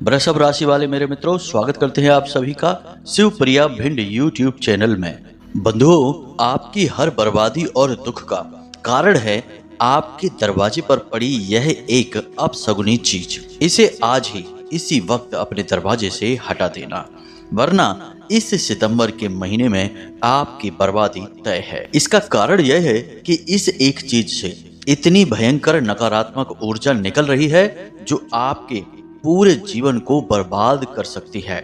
वृषभ राशि वाले मेरे मित्रों, स्वागत करते हैं आप सभी का शिवप्रिया भिंड यूट्यूब चैनल में। बंधुओं, आपकी हर बर्बादी और दुख का कारण है आपके दरवाजे पर पड़ी यह एक अपशगुनी चीज। इसे आज ही इसी वक्त अपने दरवाजे से हटा देना, वरना इस सितंबर के महीने में आपकी बर्बादी तय है। इसका कारण यह है कि इस एक चीज से इतनी भयंकर नकारात्मक ऊर्जा निकल रही है जो आपके पूरे जीवन को बर्बाद कर सकती है।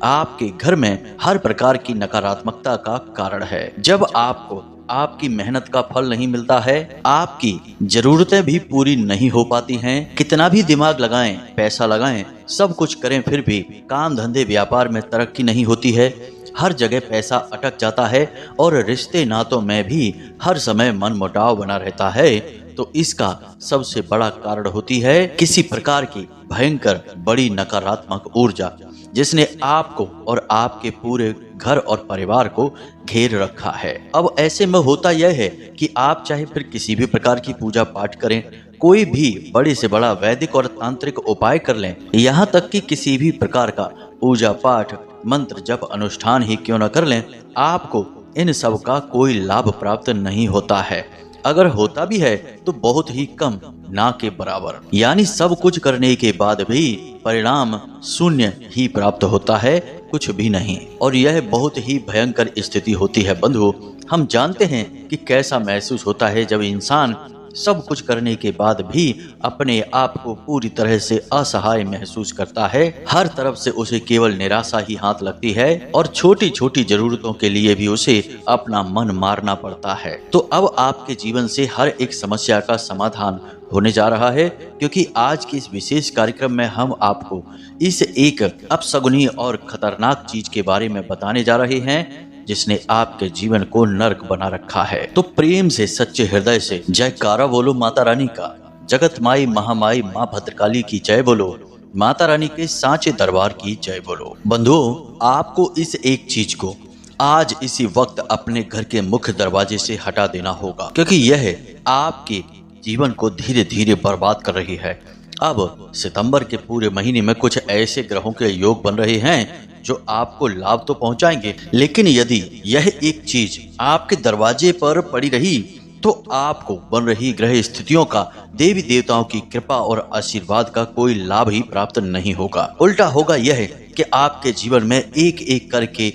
आपके घर में हर प्रकार की नकारात्मकता का कारण है। जब आपको आपकी मेहनत का फल नहीं मिलता है, आपकी जरूरतें भी पूरी नहीं हो पाती हैं, कितना भी दिमाग लगाएं, पैसा लगाएं, सब कुछ करें, फिर भी काम धंधे व्यापार में तरक्की नहीं होती है। हर जगह पैसा अटक जाता है और रिश्ते नातों में भी हर समय मनमुटाव बना रहता है, तो इसका सबसे बड़ा कारण होती है किसी प्रकार की भयंकर बड़ी नकारात्मक ऊर्जा, जिसने आपको और आपके पूरे घर और परिवार को घेर रखा है। अब ऐसे में होता यह है कि आप चाहे फिर किसी भी प्रकार की पूजा पाठ करें, कोई भी बड़े से बड़ा वैदिक और तांत्रिक उपाय कर लें, यहाँ तक कि किसी भी प्रकार का पूजा पाठ मंत्र जप अनुष्ठान ही क्यों न कर लें, आपको इन सब का कोई लाभ प्राप्त नहीं होता है। अगर होता भी है तो बहुत ही कम, ना के बराबर। यानी सब कुछ करने के बाद भी परिणाम शून्य ही प्राप्त होता है, कुछ भी नहीं। और यह बहुत ही भयंकर स्थिति होती है बंधु। हम जानते हैं कि कैसा महसूस होता है जब इंसान सब कुछ करने के बाद भी अपने आप को पूरी तरह से असहाय महसूस करता है। हर तरफ से उसे केवल निराशा ही हाथ लगती है और छोटी छोटी जरूरतों के लिए भी उसे अपना मन मारना पड़ता है। तो अब आपके जीवन से हर एक समस्या का समाधान होने जा रहा है, क्योंकि आज के इस विशेष कार्यक्रम में हम आपको इस एक अपशगुनी और खतरनाक चीज के बारे में बताने जा रहे हैं जिसने आपके जीवन को नर्क बना रखा है। तो प्रेम से सच्चे हृदय से जयकारा बोलो माता रानी का। जगत माई महामाई माँ भद्रकाली की जय बोलो। माता रानी के सांचे दरबार की जय बोलो। बंधुओं, आपको इस एक चीज को आज इसी वक्त अपने घर के मुख्य दरवाजे से हटा देना होगा, क्योंकि यह आपके जीवन को धीरे धीरे बर्बाद कर रही है। अब सितंबर के पूरे महीने में कुछ ऐसे ग्रहों के योग बन रहे हैं जो आपको लाभ तो पहुंचाएंगे, लेकिन यदि यह एक चीज आपके दरवाजे पर पड़ी रही तो आपको बन रही ग्रह स्थितियों का देवी देवताओं की कृपा और आशीर्वाद का कोई लाभ ही प्राप्त नहीं होगा। उल्टा होगा यह कि आपके जीवन में एक एक करके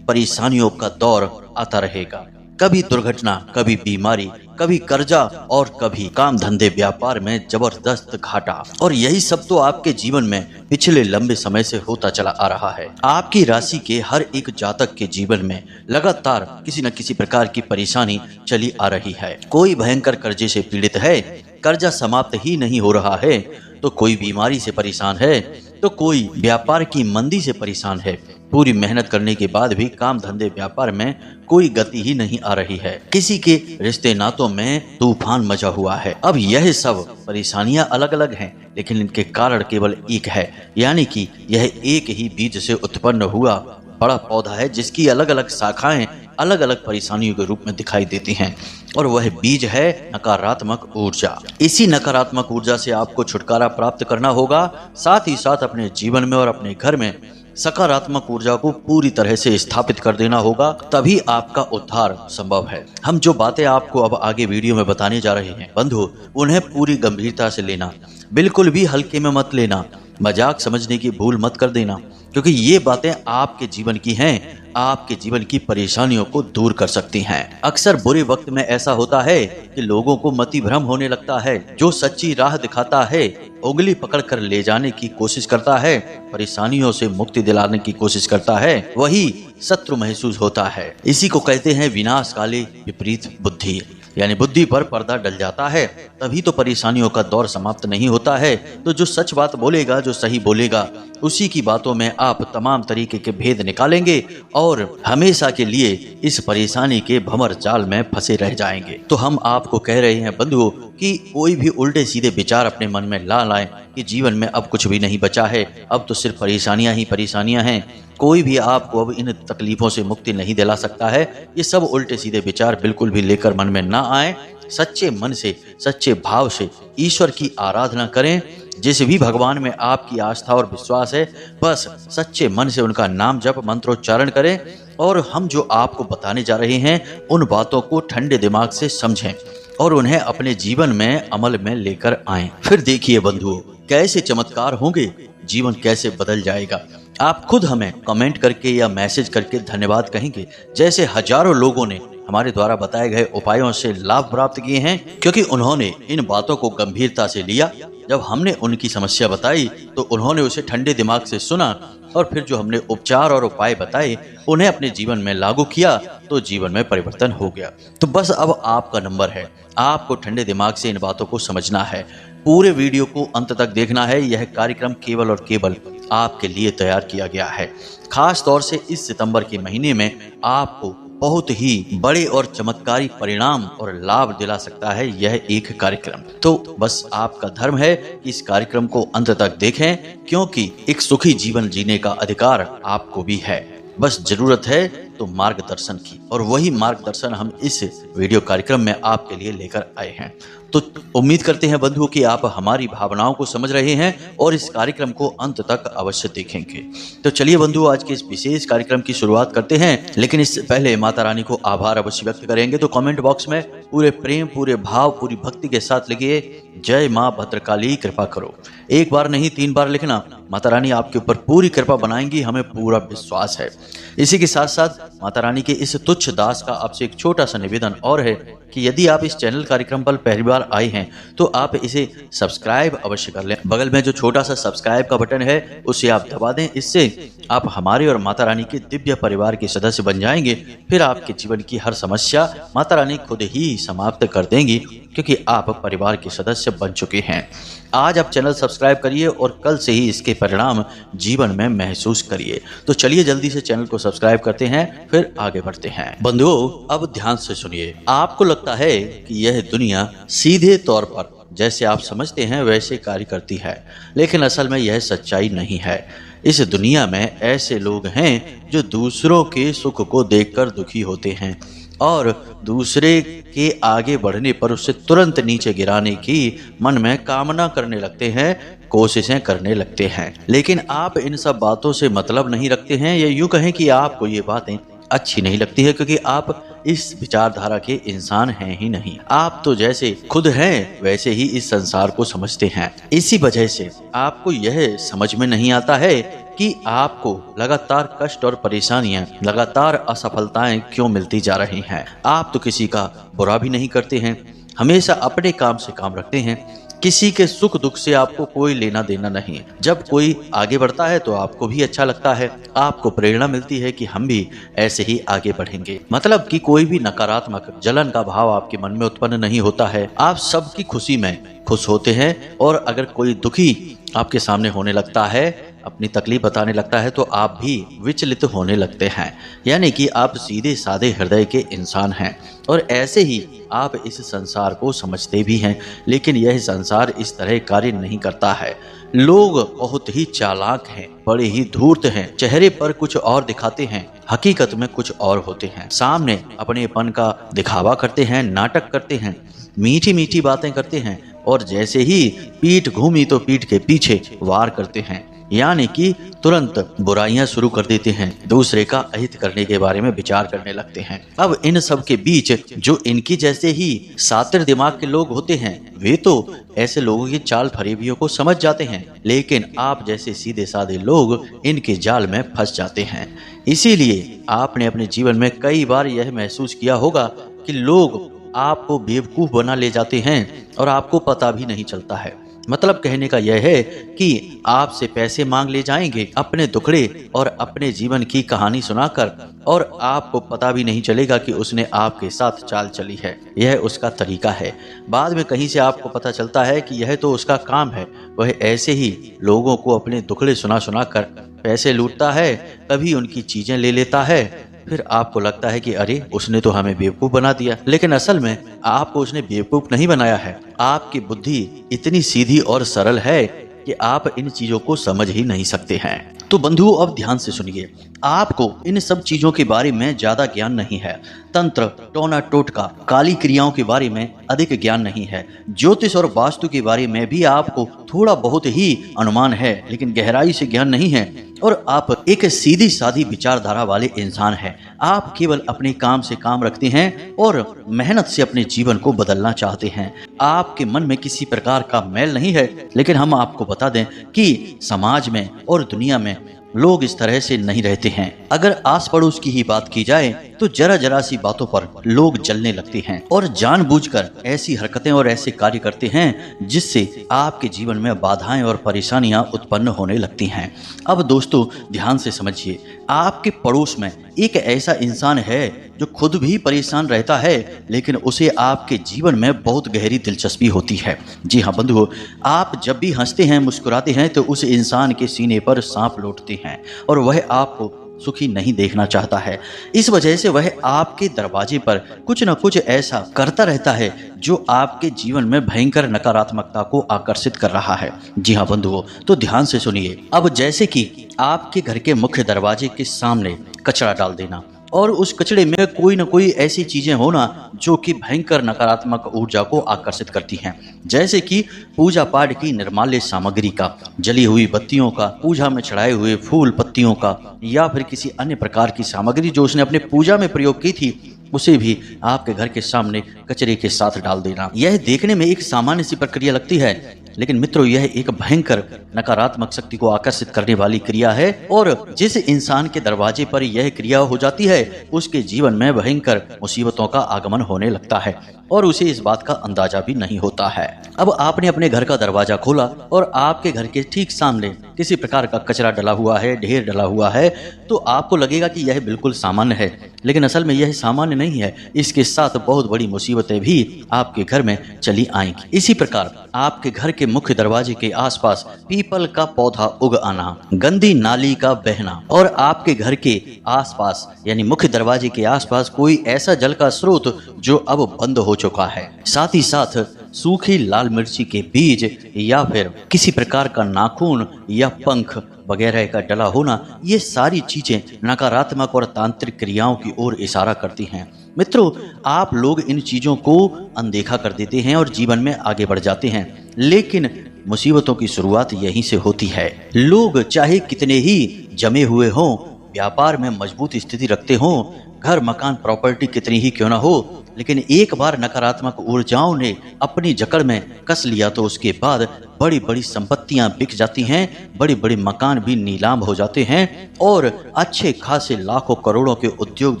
परेशानियों का दौर आता रहेगा। कभी दुर्घटना, कभी बीमारी, कभी कर्जा और कभी काम धंधे व्यापार में जबरदस्त घाटा। और यही सब तो आपके जीवन में पिछले लंबे समय से होता चला आ रहा है। आपकी राशि के हर एक जातक के जीवन में लगातार किसी न किसी प्रकार की परेशानी चली आ रही है। कोई भयंकर कर्जे से पीड़ित है, कर्जा समाप्त ही नहीं हो रहा है, तो कोई बीमारी से परेशान है, तो कोई व्यापार की मंदी से परेशान है। पूरी मेहनत करने के बाद भी काम धंधे व्यापार में कोई गति ही नहीं आ रही है। किसी के रिश्ते नातों में तूफान मचा हुआ है। अब यह सब परेशानियां अलग अलग हैं, लेकिन इनके कारण केवल एक है, यानी कि यह एक ही बीज से उत्पन्न हुआ बड़ा पौधा है जिसकी अलग अलग शाखाएं अलग अलग परेशानियों के रूप में दिखाई देती हैं, और वह बीज है नकारात्मक ऊर्जा। इसी नकारात्मक ऊर्जा से आपको छुटकारा प्राप्त करना होगा, साथ ही साथ अपने जीवन में और अपने घर में सकारात्मक ऊर्जा को पूरी तरह से स्थापित कर देना होगा, तभी आपका उद्धार संभव है। हम जो बातें आपको अब आगे वीडियो में बताने जा रहे हैं बंधु, उन्हें पूरी गंभीरता से लेना, बिल्कुल भी हल्के में मत लेना, मजाक समझने की भूल मत कर देना, क्योंकि ये बातें आपके जीवन की हैं, आपके जीवन की परेशानियों को दूर कर सकती हैं। अक्सर बुरे वक्त में ऐसा होता है कि लोगों को मति भ्रम होने लगता है। जो सच्ची राह दिखाता है, उंगली पकड़कर ले जाने की कोशिश करता है, परेशानियों से मुक्ति दिलाने की कोशिश करता है, वही शत्रु महसूस होता है। इसी को कहते हैं विनाशकाले विपरीत बुद्धि, यानी बुद्धि पर पर्दा डल जाता है, तभी तो परेशानियों का दौर समाप्त नहीं होता है। तो जो सच बात बोलेगा, जो सही बोलेगा, उसी की बातों में आप तमाम तरीके के भेद निकालेंगे और हमेशा के लिए इस परेशानी के भंवर जाल में फंसे रह जाएंगे। तो हम आपको कह रहे हैं बंधुओं कि कोई भी उल्टे सीधे विचार अपने मन में ला लाएं कि जीवन में अब कुछ भी नहीं बचा है, अब तो सिर्फ परेशानियां ही परेशानियां हैं, कोई भी आपको अब इन तकलीफों से मुक्ति नहीं दिला सकता है। ये सब उल्टे सीधे विचार बिल्कुल भी लेकर मन में ना आए। सच्चे मन से, सच्चे भाव से ईश्वर की आराधना करें जिस भी भगवान में आपकी आस्था और विश्वास है, बस सच्चे मन से उनका नाम जप मंत्रोच्चारण करें और हम जो आपको बताने जा रहे हैं उन बातों को ठंडे दिमाग से समझें और उन्हें अपने जीवन में अमल में लेकर आएं। फिर देखिए बंधुओं, कैसे चमत्कार होंगे, जीवन कैसे बदल जाएगा। आप खुद हमें कमेंट करके या मैसेज करके धन्यवाद कहेंगे, जैसे हजारों लोगों ने हमारे द्वारा बताए गए उपायों से लाभ प्राप्त किए हैं, क्योंकि उन्होंने इन बातों को गंभीरता से लिया। जब हमने उनकी समस्या बताई तो उन्होंने उसे ठंडे दिमाग से सुना और फिर जो हमने उपचार और उपाय बताए उन्हें अपने जीवन में लागू किया तो जीवन में परिवर्तन हो गया। तो बस अब आपका नंबर है, आपको ठंडे दिमाग से इन बातों को समझना है, पूरे वीडियो को अंत तक देखना है। यह कार्यक्रम केवल और केवल आपके लिए तैयार किया गया है। खास तौर से इस सितंबर के महीने में आपको बहुत ही बड़े और चमत्कारी परिणाम और लाभ दिला सकता है यह एक कार्यक्रम। तो बस आपका धर्म है कि इस कार्यक्रम को अंत तक देखें, क्योंकि एक सुखी जीवन जीने का अधिकार आपको भी है। बस जरूरत है तो मार्गदर्शन की, और वही मार्गदर्शन हम इस वीडियो कार्यक्रम में आपके लिए लेकर आए हैं। तो उम्मीद करते हैं बंधुओं कि आप हमारी भावनाओं को समझ रहे हैं और इस कार्यक्रम को अंत तक अवश्य देखेंगे। तो चलिए बंधुओं, आज के इस विशेष कार्यक्रम की शुरुआत करते हैं, लेकिन इससे पहले माता रानी को आभार अवश्य व्यक्त करेंगे। तो कमेंट बॉक्स में पूरे प्रेम, पूरे भाव, पूरी भक्ति के साथ लिखिए, जय माँ भद्रकाली कृपा करो। एक बार नहीं 3 बार लिखना। माता रानी आपके ऊपर पूरी कृपा बनाएंगी, हमें पूरा विश्वास है। इसी के साथ साथ माता रानी के इस तुच्छ दास का आपसे एक छोटा सा निवेदन और है कि यदि आप इस चैनल कार्यक्रम पर पहली बार आए हैं तो आप इसे सब्सक्राइब अवश्य कर लें। बगल में जो छोटा सा सब्सक्राइब का बटन है उसे आप दबा दें। इससे आप हमारे और माता रानी के दिव्य परिवार के सदस्य बन जाएंगे। फिर आपके जीवन की हर समस्या माता रानी खुद ही समाप्त कर देंगी, क्योंकि आप परिवार के सदस्य बन चुके हैं। आज आप चैनल सब्सक्राइब करिए और कल से ही इसके परिणाम जीवन में महसूस करिए। तो चलिए जल्दी से चैनल को सब्सक्राइब करते हैं, फिर आगे बढ़ते हैं। बंधुओं, अब ध्यान से सुनिए। आपको लगता है कि यह दुनिया सीधे तौर पर जैसे आप समझते हैं वैसे कार्य करती है, लेकिन असल में यह सच्चाई नहीं है। इस दुनिया में ऐसे लोग हैं जो दूसरों के सुख को देखकर दुखी होते हैं और दूसरे के आगे बढ़ने पर उसे तुरंत नीचे गिराने की मन में कामना करने लगते हैं, कोशिशें करने लगते हैं। लेकिन आप इन सब बातों से मतलब नहीं रखते हैं, या यूं कहें कि आपको ये बातें अच्छी नहीं लगती है, क्योंकि आप इस विचारधारा के इंसान हैं ही नहीं। आप तो जैसे खुद हैं वैसे ही इस संसार को समझते हैं। इसी वजह से आपको यह समझ में नहीं आता है कि आपको लगातार कष्ट और परेशानियां, लगातार असफलताएं क्यों मिलती जा रही हैं। आप तो किसी का बुरा भी नहीं करते हैं, हमेशा अपने काम से काम रखते हैं, किसी के सुख दुख से आपको कोई लेना देना नहीं। जब कोई आगे बढ़ता है तो आपको भी अच्छा लगता है, आपको प्रेरणा मिलती है कि हम भी ऐसे ही आगे बढ़ेंगे। मतलब कि कोई भी नकारात्मक जलन का भाव आपके मन में उत्पन्न नहीं होता है। आप सबकी खुशी में खुश होते हैं, और अगर कोई दुखी आपके सामने होने लगता है, अपनी तकलीफ बताने लगता है, तो आप भी विचलित होने लगते हैं। यानी कि आप सीधे साधे हृदय के इंसान हैं, और ऐसे ही आप इस संसार को समझते भी हैं। लेकिन यह संसार इस तरह कार्य नहीं करता है। लोग बहुत ही चालाक हैं, बड़े ही धूर्त हैं, चेहरे पर कुछ और दिखाते हैं, हकीकत में कुछ और होते हैं। सामने अपनेपन का दिखावा करते हैं, नाटक करते हैं, मीठी मीठी बातें करते हैं, और जैसे ही पीठ घूमी तो पीठ के पीछे वार करते हैं। यानी कि तुरंत बुराइयां शुरू कर देते हैं, दूसरे का अहित करने के बारे में विचार करने लगते हैं। अब इन सब के बीच जो इनकी जैसे ही सातिर दिमाग के लोग होते हैं, वे तो ऐसे लोगों की चाल फरेबियों को समझ जाते हैं, लेकिन आप जैसे सीधे साधे लोग इनके जाल में फंस जाते हैं। इसीलिए आपने अपने जीवन में कई बार यह महसूस किया होगा कि लोग आपको बेवकूफ बना ले जाते हैं और आपको पता भी नहीं चलता है। मतलब कहने का यह है कि आपसे पैसे मांग ले जाएंगे अपने दुखड़े और अपने जीवन की कहानी सुनाकर, और आपको पता भी नहीं चलेगा कि उसने आपके साथ चाल चली है। यह उसका तरीका है। बाद में कहीं से आपको पता चलता है कि यह तो उसका काम है। वह ऐसे ही लोगों को अपने दुखड़े सुना सुना कर पैसे लूटता है, कभी उनकी चीजें ले लेता है। फिर आपको लगता है कि अरे उसने तो हमें बेवकूफ बना दिया, लेकिन असल में आपको उसने बेवकूफ नहीं बनाया है। आपकी बुद्धि इतनी सीधी और सरल है कि आप इन चीजों को समझ ही नहीं सकते हैं। तो बंधुओं अब ध्यान से सुनिए, आपको इन सब चीजों के बारे में ज्यादा ज्ञान नहीं है। तंत्र, टोना टोटका, काली क्रियाओं के बारे में अधिक ज्ञान नहीं है। ज्योतिष और वास्तु के बारे में भी आपको थोड़ा बहुत ही अनुमान है, लेकिन गहराई से ज्ञान नहीं है। और आप एक सीधी सादी विचारधारा वाले इंसान हैं। आप केवल अपने काम से काम रखते हैं और मेहनत से अपने जीवन को बदलना चाहते हैं। आपके मन में किसी प्रकार का मैल नहीं है, लेकिन हम आपको बता दें कि समाज में और दुनिया में लोग इस तरह से नहीं रहते हैं। अगर आस पड़ोस की ही बात की जाए तो जरा जरा सी बातों पर लोग जलने लगते हैं और जानबूझकर ऐसी हरकतें और ऐसे कार्य करते हैं जिससे आपके जीवन में बाधाएं और परेशानियां उत्पन्न होने लगती हैं। अब दोस्तों ध्यान से समझिए, आपके पड़ोस में एक ऐसा इंसान है जो खुद भी परेशान रहता है, लेकिन उसे आपके जीवन में बहुत गहरी दिलचस्पी होती है। जी हाँ बंधुओं, आप जब भी हंसते हैं, मुस्कुराते हैं तो उस इंसान के सीने पर सांप लौटते हैं और वह आपको सुखी नहीं देखना चाहता है। इस वजह से वह आपके दरवाजे पर कुछ न कुछ ऐसा करता रहता है जो आपके जीवन में भयंकर नकारात्मकता को आकर्षित कर रहा है। जी हाँ बंधुओं, तो ध्यान से सुनिए। अब जैसे कि आपके घर के मुख्य दरवाजे के सामने कचरा डाल देना और उस कचड़े में कोई न कोई ऐसी चीजें होना जो कि भयंकर नकारात्मक ऊर्जा को आकर्षित करती हैं, जैसे कि पूजा पाठ की निर्माल्य सामग्री का, जली हुई बत्तियों का, पूजा में चढ़ाए हुए फूल पत्तियों का, या फिर किसी अन्य प्रकार की सामग्री जो उसने अपने पूजा में प्रयोग की थी उसे भी आपके घर के सामने कचरे के साथ डाल देना। यह देखने में एक सामान्य सी प्रक्रिया लगती है, लेकिन मित्रों यह एक भयंकर नकारात्मक शक्ति को आकर्षित करने वाली क्रिया है और जिस इंसान के दरवाजे पर यह क्रिया हो जाती है उसके जीवन में भयंकर मुसीबतों का आगमन होने लगता है और उसे इस बात का अंदाजा भी नहीं होता है। अब आपने अपने घर का दरवाजा खोला और आपके घर के ठीक सामने किसी प्रकार का कचरा डला हुआ है, ढेर डला हुआ है, तो आपको लगेगा कि यह बिल्कुल सामान्य है, लेकिन असल में यह सामान्य नहीं है। इसके साथ बहुत बड़ी मुसीबतें भी आपके घर में चली आएंगी। इसी प्रकार आपके घर के मुख्य दरवाजे के आसपास पीपल का पौधा उग आना, गंदी नाली का बहना और आपके घर के आसपास यानी मुख्य दरवाजे के आसपास कोई ऐसा जल का स्रोत जो अब बंद हो चुका है, साथ ही साथ सूखी लाल मिर्ची के बीज या फिर किसी प्रकार का नाखून या पंख वगैरह का डला होना, ये सारी चीजें नकारात्मक और तांत्रिक क्रियाओं की ओर इशारा करती हैं। मित्रों, आप लोग इन चीजों को अनदेखा कर देते हैं और जीवन में आगे बढ़ जाते हैं, लेकिन मुसीबतों की शुरुआत यहीं से होती है। लोग चाहे कितने ही जमे हुए हों, व्यापार में मजबूत स्थिति रखते हों, घर मकान प्रॉपर्टी कितनी ही क्यों ना हो, लेकिन एक बार नकारात्मक ऊर्जाओं ने अपनी जकड़ में कस लिया तो उसके बाद बड़ी बड़ी संपत्तियां बिक जाती हैं, बड़े बड़े मकान भी नीलाम हो जाते हैं और अच्छे खासे लाखों करोड़ों के उद्योग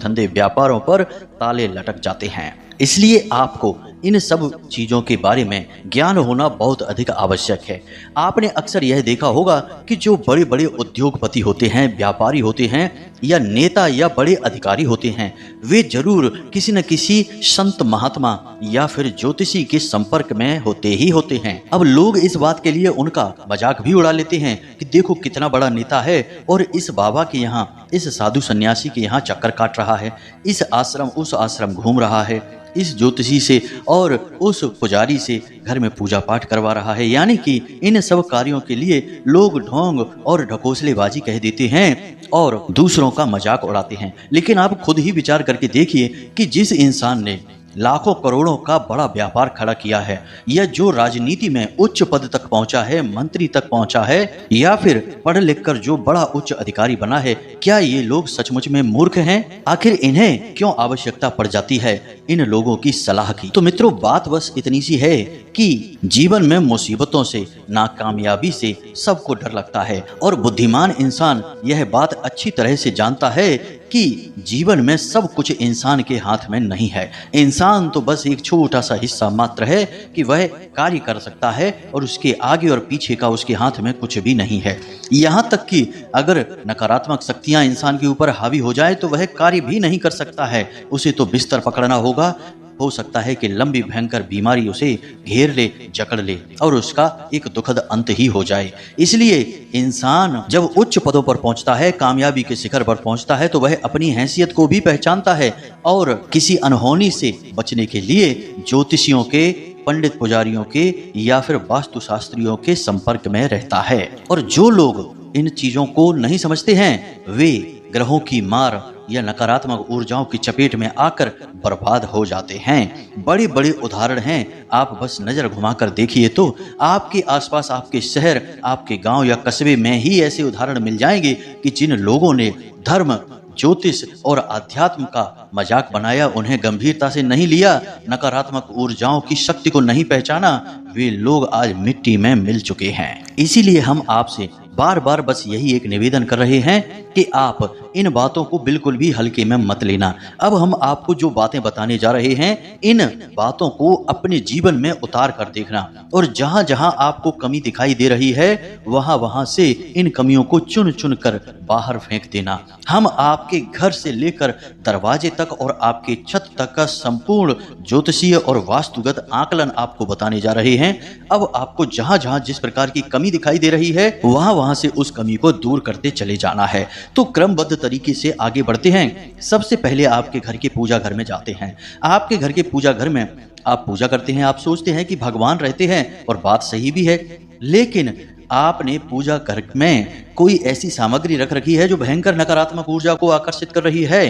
धंधे व्यापारों पर ताले लटक जाते हैं। इसलिए आपको इन सब चीजों के बारे में ज्ञान होना बहुत अधिक आवश्यक है। आपने अक्सर यह देखा होगा कि जो बड़े बड़े उद्योगपति होते हैं, व्यापारी होते हैं या नेता या बड़े अधिकारी होते हैं, वे जरूर किसी न किसी संत महात्मा या फिर ज्योतिषी के संपर्क में होते ही होते हैं। अब लोग इस बात के लिए उनका मजाक भी उड़ा लेते हैं कि देखो कितना बड़ा नेता है और इस बाबा के यहाँ, इस साधु सन्यासी के यहाँ चक्कर काट रहा है, इस आश्रम उस आश्रम घूम रहा है, इस ज्योतिषी से और उस पुजारी से घर में पूजा पाठ करवा रहा है। यानी कि इन सब कार्यों के लिए लोग ढोंग और ढकोसलेबाजी कह देते हैं और दूसरों का मजाक उड़ाते हैं। लेकिन आप खुद ही विचार करके देखिए कि जिस इंसान ने लाखों करोड़ों का बड़ा व्यापार खड़ा किया है या जो राजनीति में उच्च पद तक पहुंचा है, मंत्री तक पहुंचा है या फिर पढ़ लिख कर जो बड़ा उच्च अधिकारी बना है, क्या ये लोग सचमुच में मूर्ख हैं? आखिर इन्हें क्यों आवश्यकता पड़ जाती है इन लोगों की सलाह की? तो मित्रों, बात बस इतनी सी है कि जीवन में मुसीबतों से, नाकामयाबी से सबको डर लगता है और बुद्धिमान इंसान यह बात अच्छी तरह से जानता है कि जीवन में सब कुछ इंसान के हाथ में नहीं है। इंसान तो बस एक छोटा सा हिस्सा मात्र है कि वह कार्य कर सकता है और उसके आगे और पीछे का उसके हाथ में कुछ भी नहीं है। यहाँ तक कि अगर नकारात्मक शक्तियाँ इंसान के ऊपर हावी हो जाए तो वह कार्य भी नहीं कर सकता है। उसे तो बिस्तर पकड़ना होगा, हो सकता है कि लंबी भयंकर बीमारी उसे घेर ले, जकड़ ले और उसका एक दुखद अंत ही हो जाए। इसलिए इंसान जब उच्च पदों पर पहुंचता है, कामयाबी के शिखर पर पहुंचता है, तो वह अपनी हैसियत को भी पहचानता है और किसी अनहोनी से बचने के लिए ज्योतिषियों के, पंडित पुजारियों के या फिर वास्तुशास्त्रियों के संपर्क में रहता है। और जो लोग इन चीजों को नहीं समझते हैं, वे ग्रहों की मार या नकारात्मक ऊर्जाओं की चपेट में आकर बर्बाद हो जाते हैं। बड़े बड़े उदाहरण हैं, आप बस नजर घुमाकर देखिए तो आपके आसपास, आपके शहर, आपके गांव या कस्बे में ही ऐसे उदाहरण मिल जाएंगे कि जिन लोगों ने धर्म, ज्योतिष और अध्यात्म का मजाक बनाया, उन्हें गंभीरता से नहीं लिया, नकारात्मक ऊर्जाओं की शक्ति को नहीं पहचाना, वे लोग आज मिट्टी में मिल चुके हैं। इसीलिए हम आपसे बार बार बस यही एक निवेदन कर रहे हैं कि आप इन बातों को बिल्कुल भी हल्के में मत लेना। अब हम आपको जो बातें बताने जा रहे हैं, इन बातों को अपने जीवन में उतार कर देखना और जहां जहां आपको कमी दिखाई दे रही है वहां वहां से इन कमियों को चुन चुन कर बाहर फेंक देना। हम आपके घर से लेकर दरवाजे तक और आपके छत तक का संपूर्ण ज्योतिषीय और वास्तुगत आकलन आपको बताने जा रहे हैं। अब आपको जहां जहां जिस प्रकार की कमी दिखाई दे रही है वहां वहां से उस कमी को दूर करते चले जाना है। तो क्रमबद्ध तरीके से आगे बढ़ते हैं। सबसे पहले आपके घर के पूजा घर में जाते हैं। आपके घर के पूजा घर में आप पूजा करते हैं, आप सोचते हैं कि भगवान रहते हैं और बात सही भी है, लेकिन आपने पूजा घर में कोई ऐसी सामग्री रख रखी है जो भयंकर नकारात्मक ऊर्जा को आकर्षित कर रही है,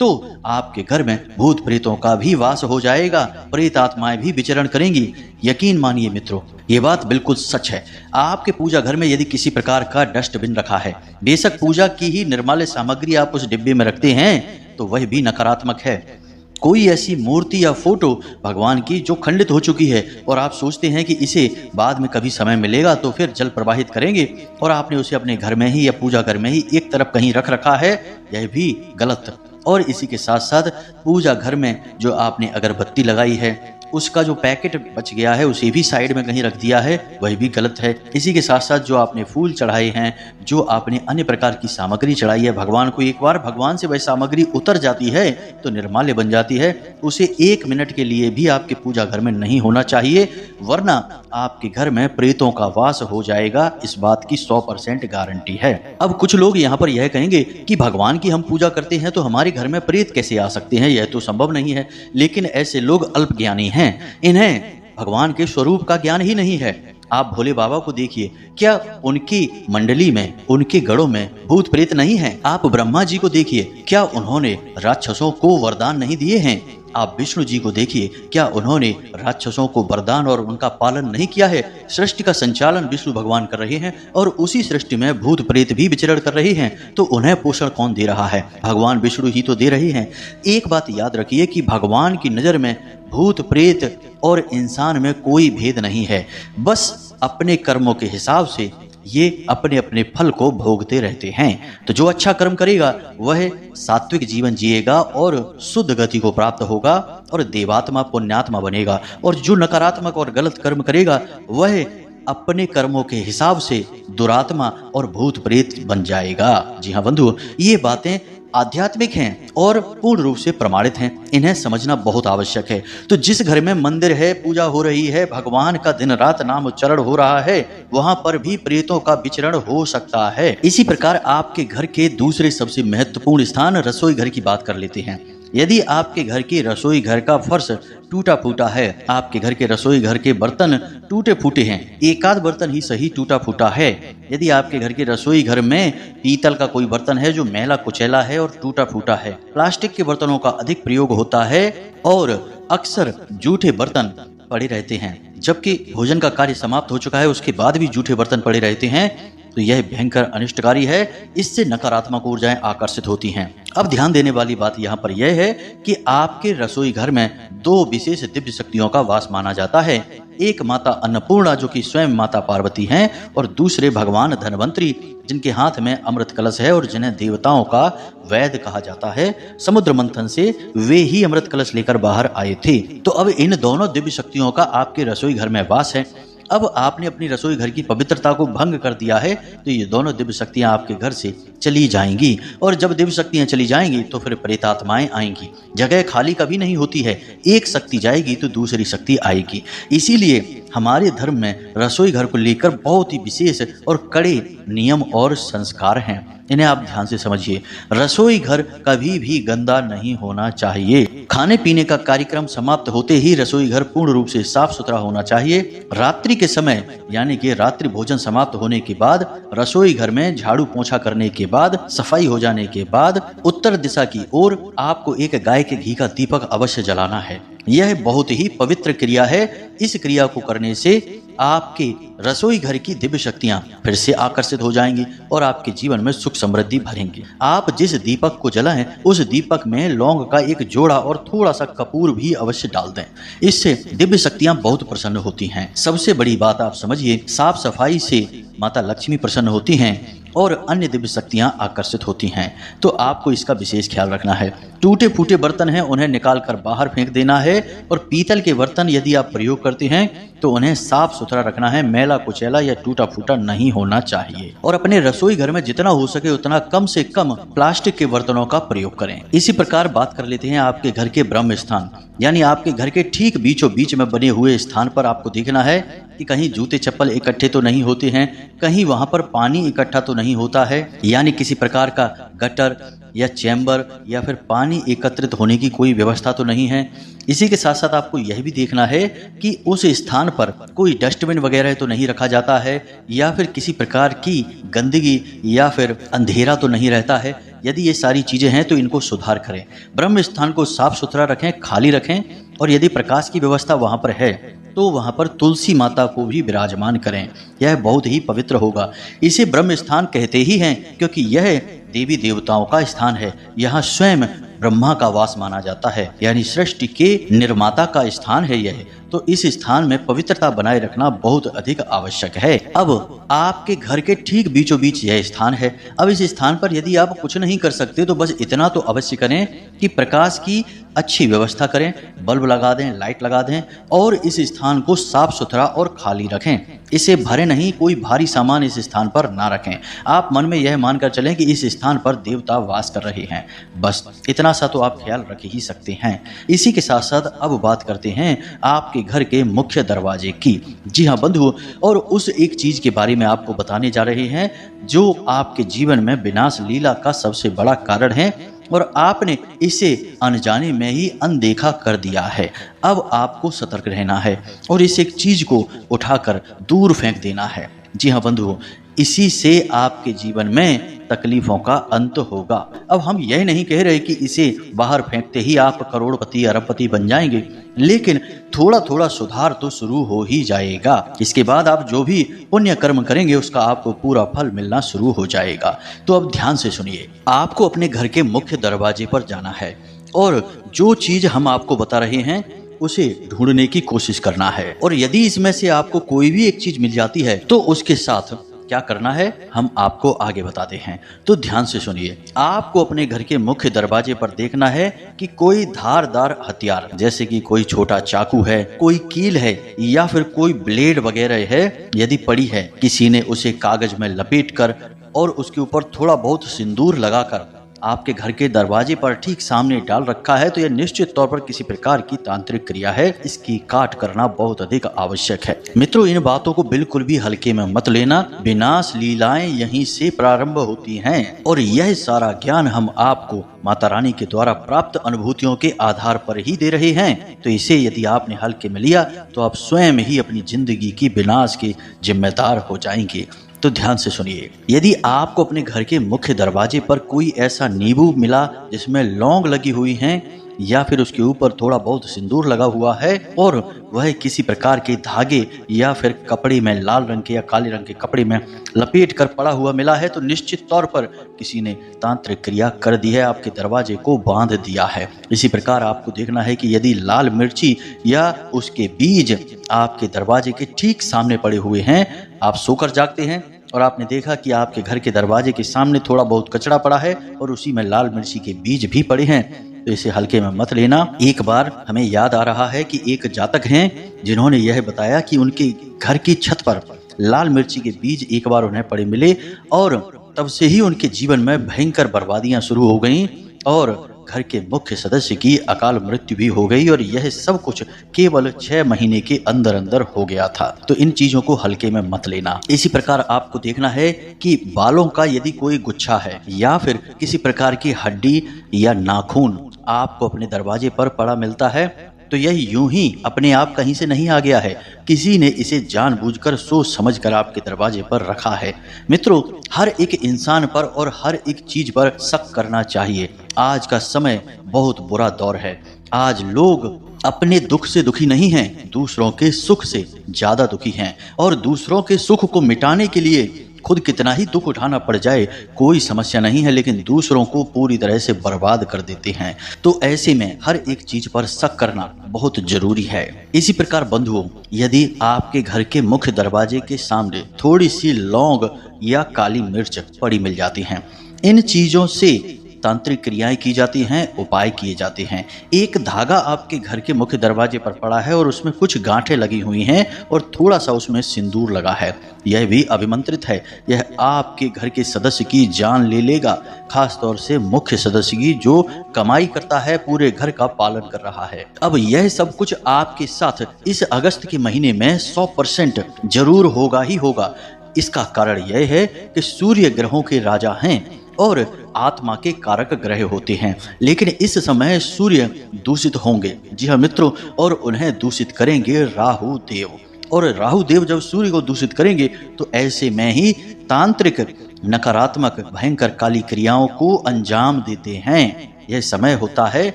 तो आपके घर में भूत प्रेतों का भी वास हो जाएगा, प्रेत आत्माएं भी विचरण करेंगी। यकीन मानिए मित्रों, ये बात बिल्कुल सच है। आपके पूजा घर में यदि किसी प्रकार का डस्टबिन रखा है, बेशक पूजा की ही निर्माल्य सामग्री आप उस डिब्बे में रखते हैं, तो वह भी नकारात्मक है। कोई ऐसी मूर्ति या फोटो भगवान की जो खंडित हो चुकी है और आप सोचते हैं कि इसे बाद में कभी समय मिलेगा तो फिर जल प्रवाहित करेंगे, और आपने उसे अपने घर में ही या पूजा घर में ही एक तरफ कहीं रख रखा है, यह भी गलत। और इसी के साथ साथ पूजा घर में जो आपने अगरबत्ती लगाई है उसका जो पैकेट बच गया है उसे भी साइड में कहीं रख दिया है, वह भी गलत है। इसी के साथ साथ जो आपने फूल चढ़ाए हैं, जो आपने अन्य प्रकार की सामग्री चढ़ाई है भगवान को, एक बार भगवान से वह सामग्री उतर जाती है तो निर्माल्य बन जाती है। उसे 1 मिनट के लिए भी आपके पूजा घर में नहीं होना चाहिए, वरना आपके घर में प्रेतों का वास हो जाएगा। इस बात की 100% गारंटी है। अब कुछ लोग यहाँ पर यह कहेंगे कि भगवान की हम पूजा करते हैं तो हमारे घर में प्रेत कैसे आ सकते हैं, यह तो संभव नहीं है। लेकिन ऐसे लोग अल्पज्ञानी हैं, इन्हें भगवान के स्वरूप का ज्ञान ही नहीं है। आप भोले बाबा को देखिए, क्या उनकी मंडली में, उनके गढ़ों में भूत प्रेत नहीं है? आप ब्रह्मा जी को देखिए, क्या उन्होंने राक्षसों को वरदान नहीं दिए हैं? आप विष्णु जी को देखिए, क्या उन्होंने राक्षसों को वरदान और उनका पालन नहीं किया है? सृष्टि का संचालन विष्णु भगवान कर रहे हैं और उसी सृष्टि में भूत प्रेत भी विचरण कर रहे हैं, तो उन्हें पोषण कौन दे रहा है? भगवान विष्णु ही तो दे रहे हैं। एक बात याद रखिए कि भगवान की नजर में भूत प्रेत और इंसान में कोई भेद नहीं है, बस अपने कर्मों के हिसाब से ये अपने अपने फल को भोगते रहते हैं। तो जो अच्छा कर्म करेगा वह सात्विक जीवन जिएगा और शुद्ध गति को प्राप्त होगा और देवात्मा पुण्यात्मा बनेगा, और जो नकारात्मक और गलत कर्म करेगा वह अपने कर्मों के हिसाब से दुरात्मा और भूत प्रेत बन जाएगा। जी हाँ बंधु, ये बातें आध्यात्मिक हैं और पूर्ण रूप से प्रमाणित हैं, इन्हें समझना बहुत आवश्यक है। तो जिस घर में मंदिर है, पूजा हो रही है, भगवान का दिन रात नाम उच्चारण हो रहा है, वहां पर भी प्रेतों का विचरण हो सकता है। इसी प्रकार आपके घर के दूसरे सबसे महत्वपूर्ण स्थान रसोई घर की बात कर लेते हैं। यदि आपके घर के रसोई घर का फर्श टूटा फूटा है, आपके घर के रसोई घर के बर्तन टूटे फूटे हैं, एक आध बर्तन ही सही टूटा फूटा है, यदि आपके घर के रसोई घर में पीतल का कोई बर्तन है जो मैला कुचैला है और टूटा फूटा है, प्लास्टिक के बर्तनों का अधिक प्रयोग होता है और अक्सर जूठे बर्तन पड़े रहते हैं, जबकि भोजन का कार्य समाप्त हो चुका है उसके बाद भी जूठे बर्तन पड़े रहते हैं, तो यह भयंकर अनिष्टकारी है। इससे नकारात्मक ऊर्जाएं आकर्षित होती हैं। अब ध्यान देने वाली बात यहाँ पर यह है कि आपके रसोई घर में 2 विशेष दिव्य शक्तियों का वास माना जाता है। एक माता अन्नपूर्णा जो कि स्वयं माता पार्वती हैं, और दूसरे भगवान धनवंतरी जिनके हाथ में अमृत कलश है और जिन्हें देवताओं का वैद्य कहा जाता है। समुद्र मंथन से वे ही अमृत कलश लेकर बाहर आए थे। तो अब इन दोनों दिव्य शक्तियों का आपके रसोई घर में वास है। अब आपने अपनी रसोई घर की पवित्रता को भंग कर दिया है, तो ये दोनों दिव्य शक्तियां आपके घर से चली जाएंगी, और जब दिव्य शक्तियां चली जाएंगी तो फिर प्रेतात्माएं आएंगी। जगह खाली कभी नहीं होती है, एक शक्ति जाएगी तो दूसरी शक्ति आएगी। इसीलिए हमारे धर्म में रसोई घर को लेकर बहुत ही विशेष और कड़े नियम और संस्कार हैं, इन्हें आप ध्यान से समझिए। रसोई घर कभी भी गंदा नहीं होना चाहिए। खाने पीने का कार्यक्रम समाप्त होते ही रसोई घर पूर्ण रूप से साफ सुथरा होना चाहिए। रात्रि के समय यानी कि रात्रि भोजन समाप्त होने के बाद रसोई घर में झाड़ू पोंछा करने के बाद, सफाई हो जाने के बाद उत्तर दिशा की ओर आपको एक गाय के घी का दीपक अवश्य जलाना है। यह बहुत ही पवित्र क्रिया है। इस क्रिया को करने से आपके रसोई घर की दिव्य शक्तियां फिर से आकर्षित हो जाएंगी और आपके जीवन में सुख समृद्धि भरेंगी। आप जिस दीपक को जलाएं उस दीपक में लौंग का एक जोड़ा और थोड़ा सा कपूर भी अवश्य डाल दें। इससे दिव्य शक्तियां बहुत प्रसन्न होती हैं। सबसे बड़ी बात आप समझिए, साफ सफाई से माता लक्ष्मी प्रसन्न होती हैं और अन्य दिव्य शक्तियां आकर्षित होती हैं। तो आपको इसका विशेष ख्याल रखना है। टूटे फूटे बर्तन हैं उन्हें निकाल कर बाहर फेंक देना है और पीतल के बर्तन यदि आप प्रयोग करते हैं तो उन्हें साफ सुथरा रखना है। मैला कुचैला या टूटा फूटा नहीं होना चाहिए। और अपने रसोई घर में जितना हो सके उतना कम से कम प्लास्टिक के बर्तनों का प्रयोग करें। इसी प्रकार बात कर लेते हैं आपके घर के ब्रह्म स्थान, यानी आपके घर के ठीक बीचों बीच में बने हुए स्थान पर आपको देखना है कि कहीं जूते चप्पल इकट्ठे तो नहीं होते हैं, कहीं वहां पर पानी इकट्ठा तो नहीं होता है, यानी किसी प्रकार का गटर या चैम्बर या फिर पानी एकत्रित होने की कोई व्यवस्था तो नहीं है। इसी के साथ साथ आपको यह भी देखना है कि उस स्थान पर कोई डस्टबिन वगैरह तो नहीं रखा जाता है या फिर किसी प्रकार की गंदगी या फिर अंधेरा तो नहीं रहता है। यदि ये सारी चीजें हैं तो इनको सुधार करें। ब्रह्म स्थान को साफ सुथरा रखें, खाली रखें और यदि प्रकाश की व्यवस्था वहां पर है तो वहां पर तुलसी माता को भी विराजमान करें। यह बहुत ही पवित्र होगा। इसे ब्रह्म स्थान कहते ही हैं क्योंकि यह देवी देवताओं का स्थान है। यहाँ स्वयं ब्रह्मा का वास माना जाता है, यानी सृष्टि के निर्माता का स्थान है यह। तो इस स्थान में पवित्रता बनाए रखना बहुत अधिक आवश्यक है। अब आपके घर के ठीक बीचों बीच यह स्थान है। अब इस स्थान पर यदि आप कुछ नहीं कर सकते तो बस इतना तो अवश्य करें कि प्रकाश की अच्छी व्यवस्था करें, बल्ब लगा दें, लाइट लगा दें और इस स्थान को साफ सुथरा और खाली रखें। इसे भरे नहीं, कोई भारी सामान इस स्थान पर ना रखें। आप मन में यह मानकर चलें कि इस स्थान पर देवता वास कर रहे हैं। बस इतना सा तो आप ख्याल रख ही सकते हैं। इसी के साथ साथ अब बात करते हैं आपके घर के मुख्य दरवाजे की। जी हाँ बंधुओं, और उस एक चीज के बारे में आपको बताने जा रहे हैं जो आपके जीवन में विनाश लीला का सबसे बड़ा कारण है और आपने इसे अनजाने में ही अनदेखा कर दिया है। अब आपको सतर्क रहना है और इस एक चीज को उठाकर दूर फेंक देना है। जी हाँ बंधुओं, इसी से आपके जीवन में तकलीफों का अंत होगा। अब हम यह नहीं कह रहे कि इसे बाहर फेंकते ही आप करोड़पति अरबपति बन जाएंगे, लेकिन थोड़ा थोड़ा सुधार तो शुरू हो ही जाएगा। इसके बाद आप जो भी पुण्य कर्म करेंगे उसका आपको पूरा फल मिलना शुरू हो जाएगा। तो अब ध्यान से सुनिए, आपको अपने घर के मुख्य दरवाजे पर जाना है और जो चीज हम आपको बता रहे हैं उसे ढूंढने की कोशिश करना है। और यदि इसमें से आपको कोई भी एक चीज मिल जाती है तो उसके साथ क्या करना है हम आपको आगे बताते हैं। तो ध्यान से सुनिए, आपको अपने घर के मुख्य दरवाजे पर देखना है कि कोई धारदार हथियार जैसे कि कोई छोटा चाकू है, कोई कील है या फिर कोई ब्लेड वगैरह है, यदि पड़ी है, किसी ने उसे कागज में लपेटकर और उसके ऊपर थोड़ा बहुत सिंदूर लगाकर आपके घर के दरवाजे पर ठीक सामने डाल रखा है तो यह निश्चित तौर पर किसी प्रकार की तांत्रिक क्रिया है। इसकी काट करना बहुत अधिक आवश्यक है। मित्रों, इन बातों को बिल्कुल भी हल्के में मत लेना। विनाश लीलाएं यहीं से प्रारंभ होती हैं और यह सारा ज्ञान हम आपको माता रानी के द्वारा प्राप्त अनुभूतियों के आधार पर ही दे रहे हैं। तो इसे यदि आपने हल्के में लिया तो आप स्वयं ही अपनी जिंदगी की विनाश के जिम्मेदार हो जाएंगे। तो ध्यान से सुनिए, यदि आपको अपने घर के मुख्य दरवाजे पर कोई ऐसा नींबू मिला जिसमें लौंग लगी हुई हैं या फिर उसके ऊपर थोड़ा बहुत सिंदूर लगा हुआ है और वह किसी प्रकार के धागे या फिर कपड़े में, लाल रंग के या काले रंग के कपड़े में लपेट कर पड़ा हुआ मिला है तो निश्चित तौर पर किसी ने तांत्रिक क्रिया कर दी है, आपके दरवाजे को बांध दिया है। इसी प्रकार आपको देखना है कि यदि लाल मिर्ची या उसके बीज आपके दरवाजे के ठीक सामने पड़े हुए हैं, आप सोकर जागते हैं और आपने देखा कि आपके घर के दरवाजे के सामने थोड़ा बहुत कचरा पड़ा है और उसी में लाल मिर्ची के बीज भी पड़े हैं, तो इसे हल्के में मत लेना। एक बार हमें याद आ रहा है कि एक जातक हैं जिन्होंने यह बताया कि उनके घर की छत पर लाल मिर्ची के बीज एक बार उन्हें पड़े मिले और तब से ही उनके जीवन में भयंकर बर्बादियां शुरू हो गईं और घर के मुख्य सदस्य की अकाल मृत्यु भी हो गई और यह सब कुछ केवल 6 महीने के अंदर अंदर हो गया था। तो इन चीजों को हल्के में मत लेना। इसी प्रकार आपको देखना है कि बालों का यदि कोई गुच्छा है या फिर किसी प्रकार की हड्डी या नाखून आपको अपने दरवाजे पर पड़ा मिलता है तो यह यूं ही अपने आप कहीं से नहीं आ गया है। किसी ने इसे जानबूझकर सोच समझकर आपके दरवाजे पर रखा है। मित्रों, हर एक इंसान पर और हर एक चीज पर शक करना चाहिए। आज का समय बहुत बुरा दौर है। आज लोग अपने दुख से दुखी नहीं हैं, दूसरों के सुख से ज्यादा दुखी हैं। और दूसरों के सुख को मिटाने के लिए खुद कितना ही दुख उठाना पड़ जाए कोई समस्या नहीं है, लेकिन दूसरों को पूरी तरह से बर्बाद कर देते हैं। तो ऐसे में हर एक चीज पर शक करना बहुत जरूरी है। इसी प्रकार बंधुओं, यदि आपके घर के मुख्य दरवाजे के सामने थोड़ी सी लौंग या काली मिर्च पड़ी मिल जाती हैं, इन चीजों से तांत्रिक क्रियाएं की जाती हैं, उपाय किए जाते हैं। एक धागा आपके घर के मुख्य दरवाजे पर पड़ा है और उसमें कुछ गांठें लगी हुई हैं और थोड़ा सा उसमें सिंदूर लगा है, यह भी अभिमंत्रित है। यह आपके घर के सदस्य की जान ले लेगा, खास तौर से मुख्य सदस्य की जो कमाई करता है, पूरे घर का पालन कर रहा है। अब यह सब कुछ आपके साथ इस अगस्त के महीने में 100% जरूर होगा ही होगा। इसका कारण यह है कि सूर्य ग्रहों के राजा हैं और आत्मा के कारक ग्रह होते हैं, लेकिन इस समय सूर्य दूषित होंगे। जी हाँ मित्रों, और उन्हें दूषित करेंगे राहु देव। और राहु देव जब सूर्य को दूषित करेंगे तो ऐसे में ही तांत्रिक नकारात्मक भयंकर काली क्रियाओं को अंजाम देते हैं। यह समय होता है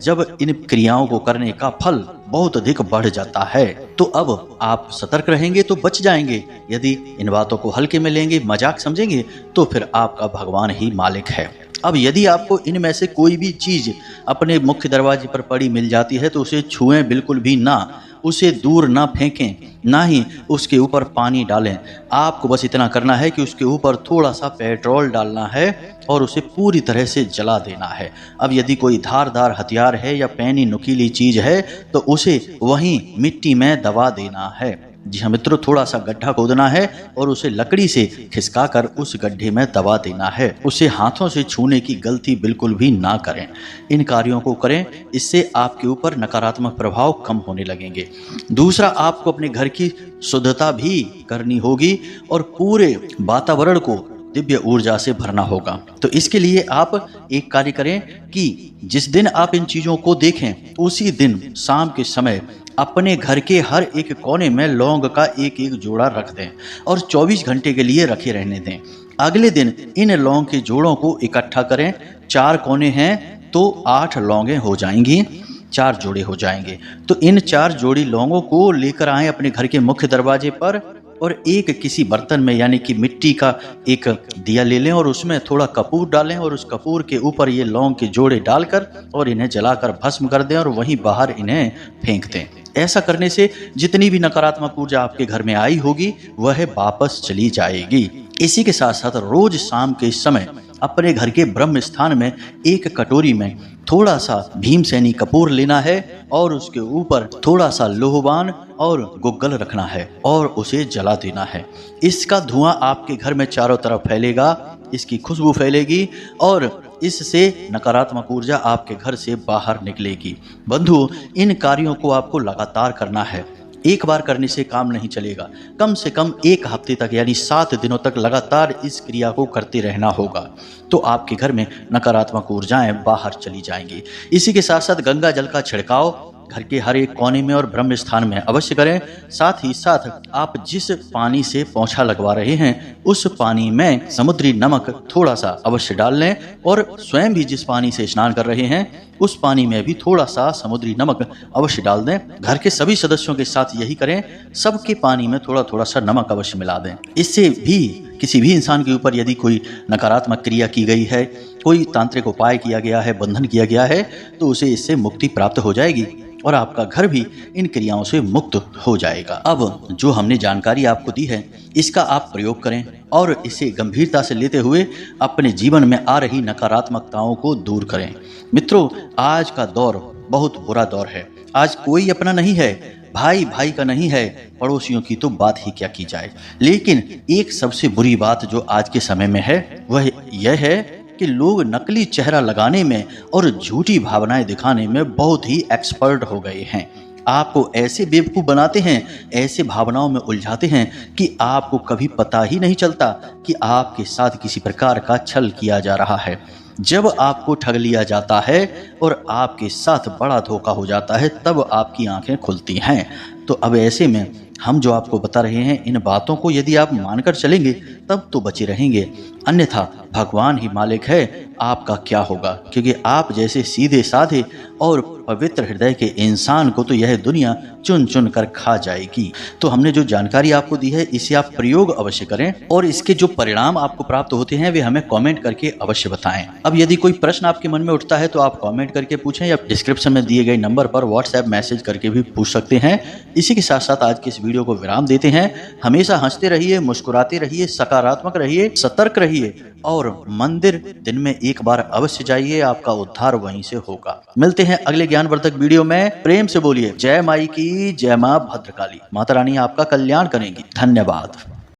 जब इन क्रियाओं को करने का फल बहुत अधिक बढ़ जाता है। तो अब आप सतर्क रहेंगे तो बच जाएंगे। यदि इन बातों को हल्के में लेंगे, मजाक समझेंगे, तो फिर आपका भगवान ही मालिक है। अब यदि आपको इनमें से कोई भी चीज अपने मुख्य दरवाजे पर पड़ी मिल जाती है तो उसे छुएं बिल्कुल भी ना, उसे दूर ना फेंकें, ना ही उसके ऊपर पानी डालें। आपको बस इतना करना है कि उसके ऊपर थोड़ा सा पेट्रोल डालना है और उसे पूरी तरह से जला देना है। अब यदि कोई धारदार हथियार है या पैनी नुकीली चीज है तो उसे वहीं मिट्टी में दबा देना है। जी हाँ मित्रों, थोड़ा सा गड्ढा खोदना है और उसे लकड़ी से खिसकाकर उस गड्ढे में दबा देना है। उसे हाथों से छूने की गलती बिल्कुल भी ना करें। इन कार्यों को करें, इससे आपके ऊपर नकारात्मक प्रभाव कम होने लगेंगे। दूसरा, आपको अपने घर की शुद्धता भी करनी होगी और पूरे वातावरण को दिव्य ऊर्जा से भरना होगा। तो इसके लिए आप एक कार्य करें कि जिस दिन आप इन चीजों को देखें उसी दिन शाम के समय अपने घर के हर एक कोने में लौंग का एक एक जोड़ा रख दें और 24 घंटे के लिए रखे रहने दें। अगले दिन इन लौंग के जोड़ों को इकट्ठा करें। 4 कोने हैं तो 8 लौंगें हो जाएंगी, 4 जोड़े हो जाएंगे। तो इन 4 जोड़ी लौंगों को लेकर आएं अपने घर के मुख्य दरवाजे पर और एक किसी बर्तन में यानी कि मिट्टी का एक दिया ले लें और उसमें थोड़ा कपूर डालें और उस कपूर के ऊपर ये लौंग के जोड़े डालकर और इन्हें जलाकर भस्म कर दें और वहीं बाहर इन्हें फेंक दें। ऐसा करने से जितनी भी नकारात्मक ऊर्जा आपके घर में आई होगी वह वापस चली जाएगी। इसी के साथ साथ रोज शाम के समय अपने घर के ब्रह्म स्थान में एक कटोरी में थोड़ा सा भीमसेनी कपूर लेना है और उसके ऊपर थोड़ा सा लोहबान और गुग्गल रखना है और उसे जला देना है। इसका धुआं आपके घर में चारों तरफ फैलेगा, इसकी खुशबू फैलेगी और इससे नकारात्मक ऊर्जा आपके घर से बाहर निकलेगी। बंधु, इन कार्यों को आपको लगातार करना है। एक बार करने से काम नहीं चलेगा, कम से कम 1 हफ्ते तक यानी 7 दिनों तक लगातार इस क्रिया को करते रहना होगा। तो आपके घर में नकारात्मक ऊर्जाएं बाहर चली जाएंगी। इसी के साथ साथ गंगा जल का छिड़काव घर के हर एक कोने में और ब्रह्म स्थान में अवश्य करें। साथ ही साथ आप जिस पानी से पोंछा लगवा रहे हैं उस पानी में समुद्री नमक थोड़ा सा अवश्य डाल लें और स्वयं भी जिस पानी से स्नान कर रहे हैं उस पानी में भी थोड़ा सा समुद्री नमक अवश्य डाल दें। घर के सभी सदस्यों के साथ यही करें, सबके पानी में थोड़ा थोड़ा सा नमक अवश्य मिला दें। इससे भी किसी भी इंसान के ऊपर यदि कोई नकारात्मक क्रिया की गई है, कोई तांत्रिक उपाय किया गया है, बंधन किया गया है, तो उसे इससे मुक्ति प्राप्त हो जाएगी और आपका घर भी इन क्रियाओं से मुक्त हो जाएगा। अब जो हमने जानकारी आपको दी है इसका आप प्रयोग करें और इसे गंभीरता से लेते हुए अपने जीवन में आ रही नकारात्मकताओं को दूर करें। मित्रों, आज का दौर बहुत बुरा दौर है। आज कोई अपना नहीं है, भाई भाई का नहीं है, पड़ोसियों की तो बात ही क्या की जाए। लेकिन एक सबसे बुरी बात जो आज के समय में है वह यह है कि लोग नकली चेहरा लगाने में और झूठी भावनाएं दिखाने में बहुत ही एक्सपर्ट हो गए हैं। आपको ऐसे बेवकूफ़ बनाते हैं, ऐसे भावनाओं में उलझाते हैं कि आपको कभी पता ही नहीं चलता कि आपके साथ किसी प्रकार का छल किया जा रहा है। जब आपको ठग लिया जाता है और आपके साथ बड़ा धोखा हो जाता है, तब आपकी आंखें खुलती हैं। तो अब ऐसे में हम जो आपको बता रहे हैं, इन बातों को यदि आप मानकर चलेंगे तब तो बचे रहेंगे, अन्यथा भगवान ही मालिक है आपका क्या होगा। क्योंकि आप जैसे सीधे साधे और पवित्र हृदय के इंसान को तो यह दुनिया चुन चुन कर खा जाएगी। तो हमने जो जानकारी आपको दी है, इसे आप प्रयोग अवश्य करें और इसके जो परिणाम आपको प्राप्त होते हैं वे हमें कमेंट करके अवश्य बताएं। अब यदि कोई प्रश्न आपके मन में उठता है तो आप कमेंट करके पूछें या डिस्क्रिप्शन में दिए गए नंबर पर व्हाट्सएप मैसेज करके भी पूछ सकते हैं। इसी के साथ साथ आज के इस वीडियो को विराम देते हैं। हमेशा हंसते रहिए, मुस्कुराते रहिए, सकारात्मक रहिए, सतर्क रहिए और मंदिर दिन में एक बार अवश्य जाइए, आपका उद्धार वहीं से होगा। मिलते हैं अगले ज्ञानवर्धक वीडियो में। प्रेम से बोलिए जय माई की, जय मां भद्रकाली। माता रानी आपका कल्याण करेंगी। धन्यवाद।